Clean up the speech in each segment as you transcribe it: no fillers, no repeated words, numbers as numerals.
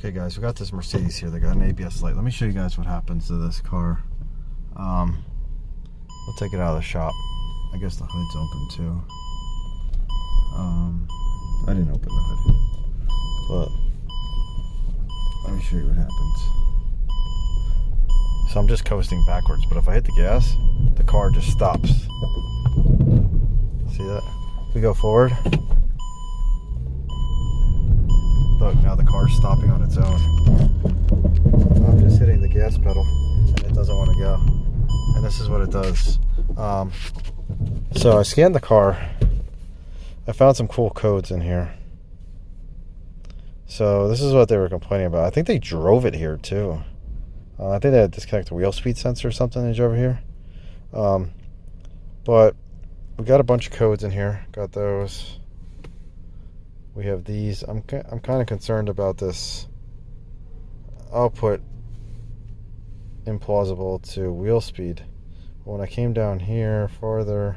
Okay guys, we got this Mercedes here. They got an ABS light. Let me show you guys what happens to this car. We'll take it out of the shop. I guess the hood's open too. I didn't open the hood, but let me show you what happens. So I'm just coasting backwards, but if I hit the gas, the car just stops. See that? If we go forward, look, now the car's stopping on its own. I'm just hitting the gas pedal and it doesn't want to go. And this is what it does. So I scanned the car. I found some cool codes in here. So this is what they were complaining about. I think they drove it here too. I think they had to disconnect the wheel speed sensor or something they drove here. But we got a bunch of codes in here. Got those. We have these. I'm kind of concerned about this output implausible to wheel speed. When I came down here farther,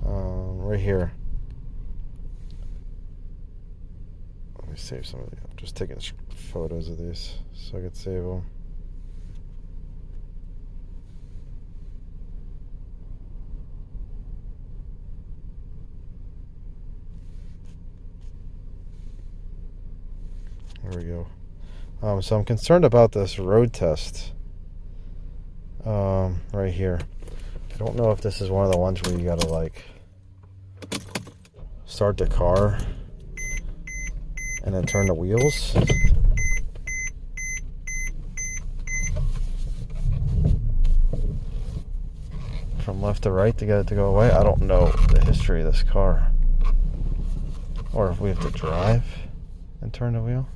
right here. Let me save some of these. I'm just taking photos of these so I could save them. There we go. So I'm concerned about this road test right here. I don't know if this is one of the ones where you gotta like start the car and then turn the wheels. From left to right to get it to go away. I don't know the history of this car. Or if we have to drive and turn the wheel.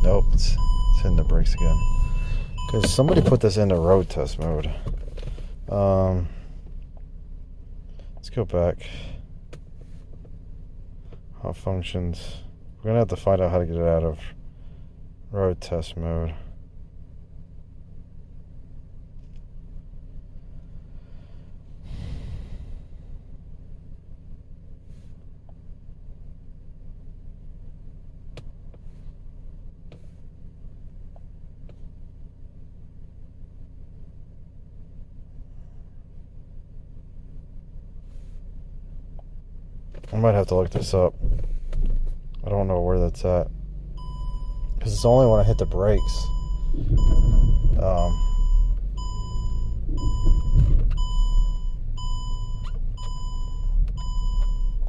Nope, it's hitting the brakes again. Because somebody put this into road test mode. Let's go back. How it functions. We're going to have to find out how to get it out of road test mode. I might have to look this up. I don't know where that's at. Because it's only when I hit the brakes.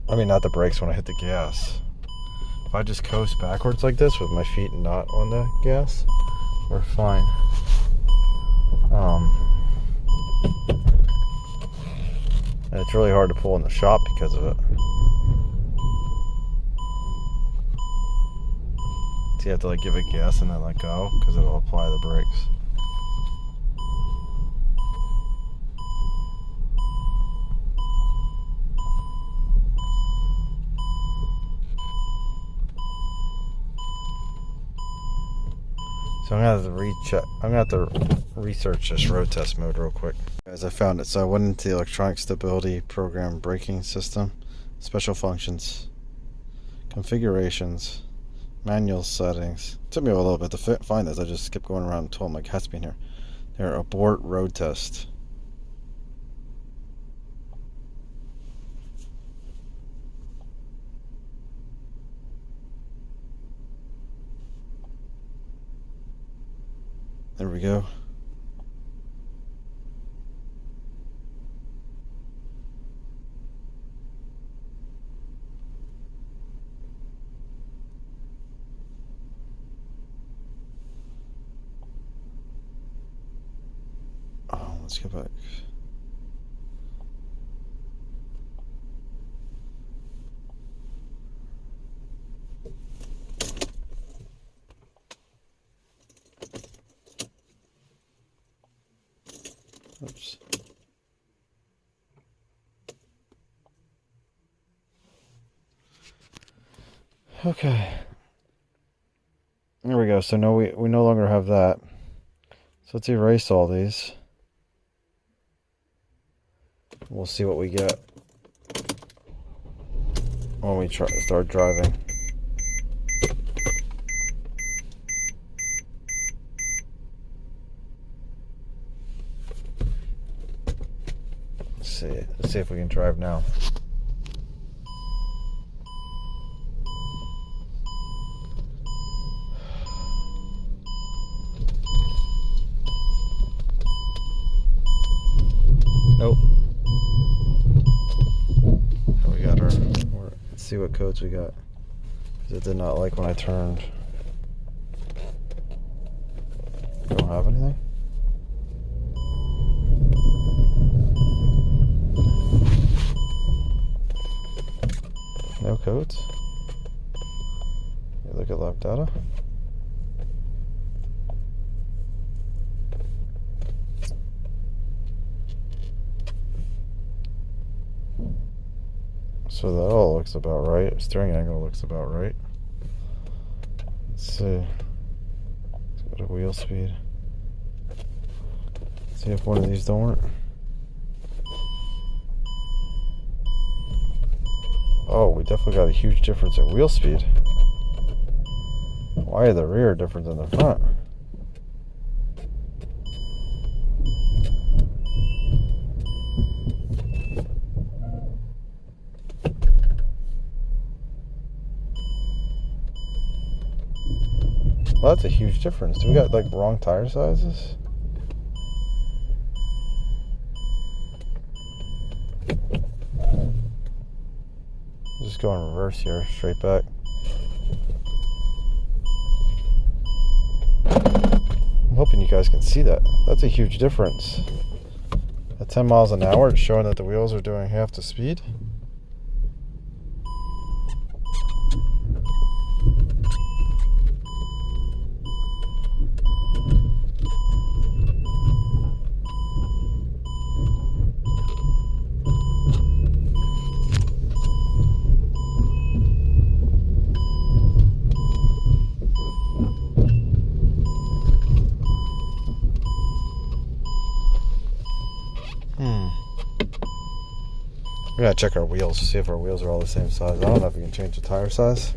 I mean, not the brakes, when I hit the gas. If I just coast backwards like this with my feet not on the gas, we're fine. And it's really hard to pull in the shop because of it. So you have to like give it gas and then let go because it will apply the brakes. So I'm gonna have to recheck. I'm gonna have to research this road test mode real quick. Guys, I found it. So I went into the electronic stability program braking system, special functions, configurations, manual settings. It took me a little bit to find this. I just kept going around until I'm like, has to be in here. There, abort road test. There we go. Oh, let's go back. Oops. Okay. There we we go. So no, we no longer have that. So let's erase all these. We'll see what we get when we start driving. Let's see if we can drive now. Nope. We got let's see what codes we got. Because it did not like when I turned. Don't have anything? No codes? You look at lab data. So that all looks about right. Steering angle looks about right. Let's see. Let's go to wheel speed. See if one of these don't work. Oh, we definitely got a huge difference in wheel speed. Why are the rear different than the front? Well, that's a huge difference. Do we got like wrong tire sizes? Just go in reverse here, straight back. I'm hoping you guys can see that. That's a huge difference. At 10 miles an hour, it's showing that the wheels are doing half the speed. We gotta check our wheels to see if our wheels are all the same size. I don't know if we can change the tire size.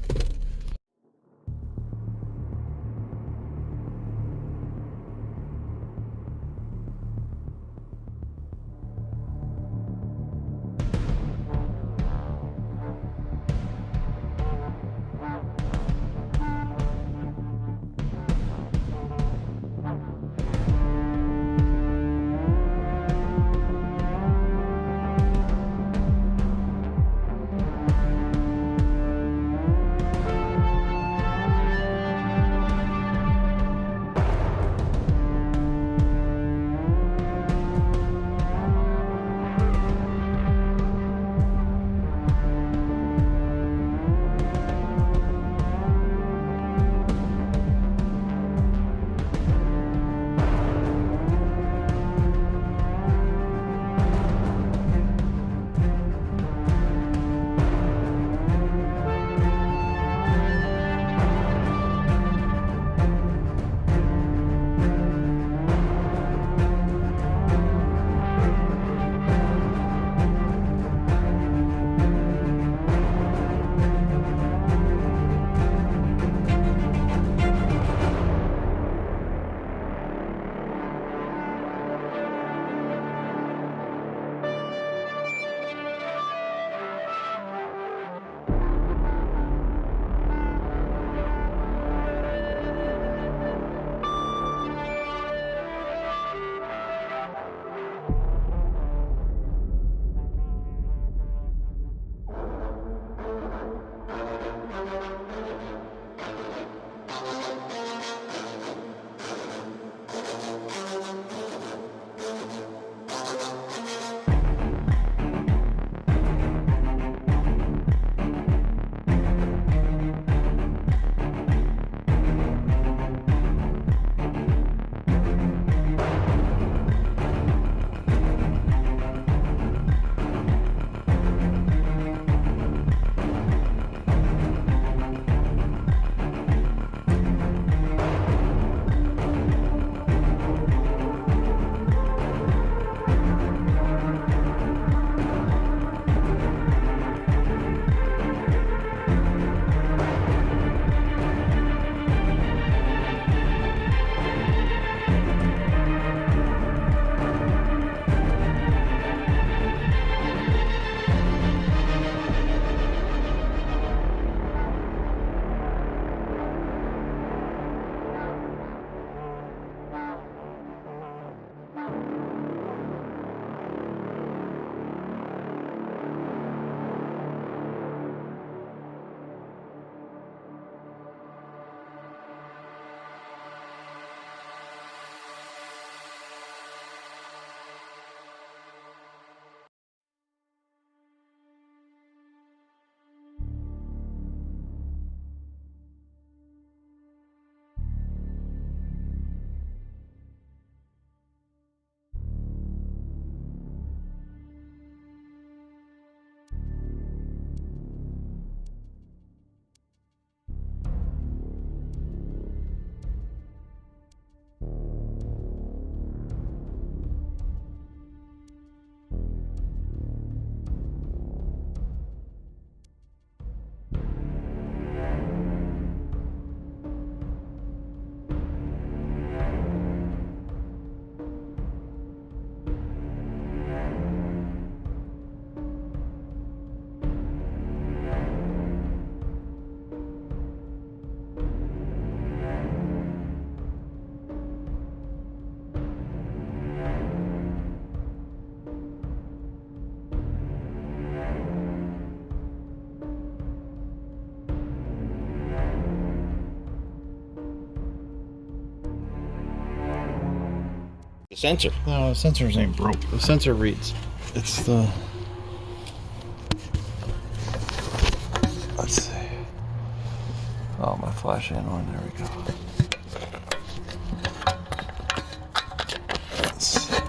The sensor. No, the sensors ain't broke. The sensor reads. It's the... Let's see. Oh, my flash ain't on. There we go. Let's see.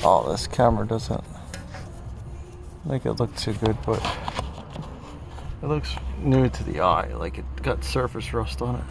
Oh, this camera doesn't make it look too good, but it looks new to the eye, like it got surface rust on it.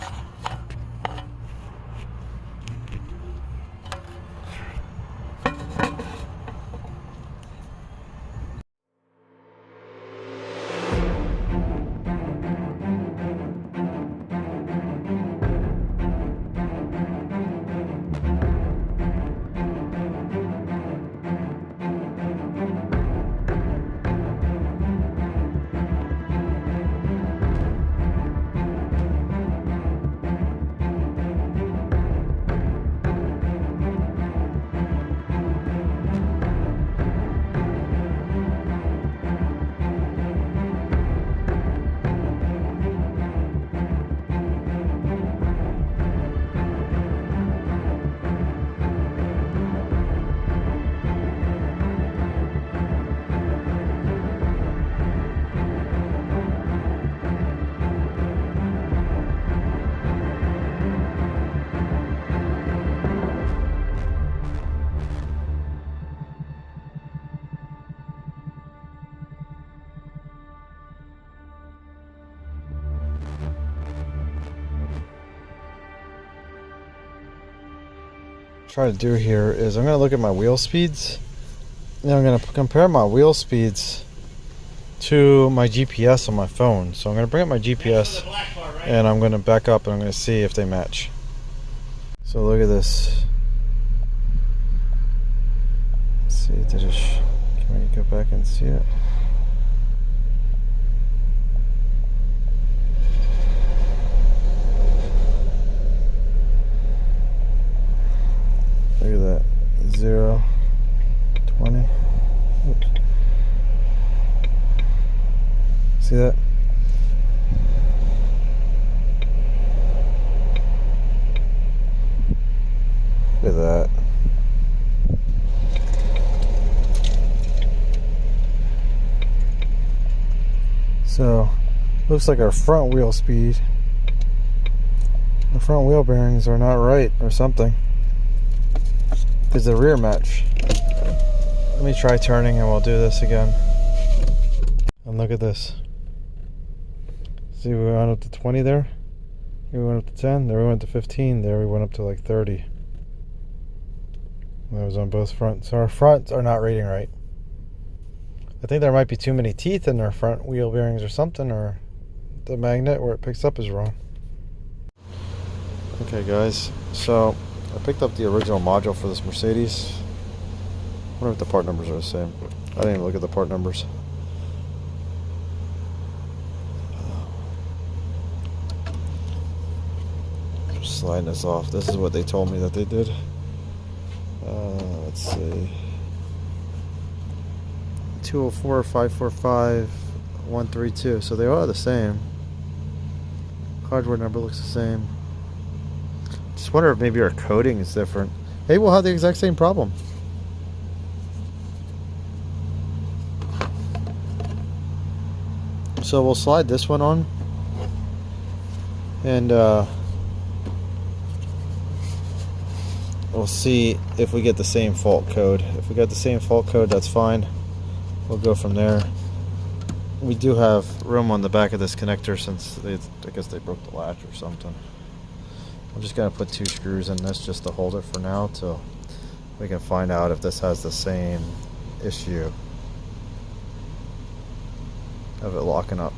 Try to do here is I'm going to look at my wheel speeds, and I'm going to compare my wheel speeds to my GPS on my phone. So I'm going to bring up my GPS and I'm going to back up and I'm going to see if they match. So look at this. Let's see, can we go back and see it? Look at that, 0, 20. Oops. See that? Look at that. So, looks like our front wheel speed, the front wheel bearings are not right or something. Is the rear match. Let me try turning and we'll do this again. And look at this. See, we went up to 20 there. Here we went up to 10. There we went to 15. There we went up to like 30. And that was on both fronts. So our fronts are not reading right. I think there might be too many teeth in our front wheel bearings or something, or the magnet where it picks up is wrong. Okay guys, so I picked up the original module for this Mercedes. I wonder if the part numbers are the same. I didn't even look at the part numbers. Just sliding this off. This is what they told me that they did. Let's see. 204, 545, 132. So they are the same. Hardware number looks the same. Just wonder if maybe our coding is different. Maybe we'll have the exact same problem. So we'll slide this one on, and we'll see if we get the same fault code. If we got the same fault code, that's fine. We'll go from there. We do have room on the back of this connector since I guess they broke the latch or something. I'm just going to put 2 screws in this just to hold it for now till we can find out if this has the same issue of it locking up.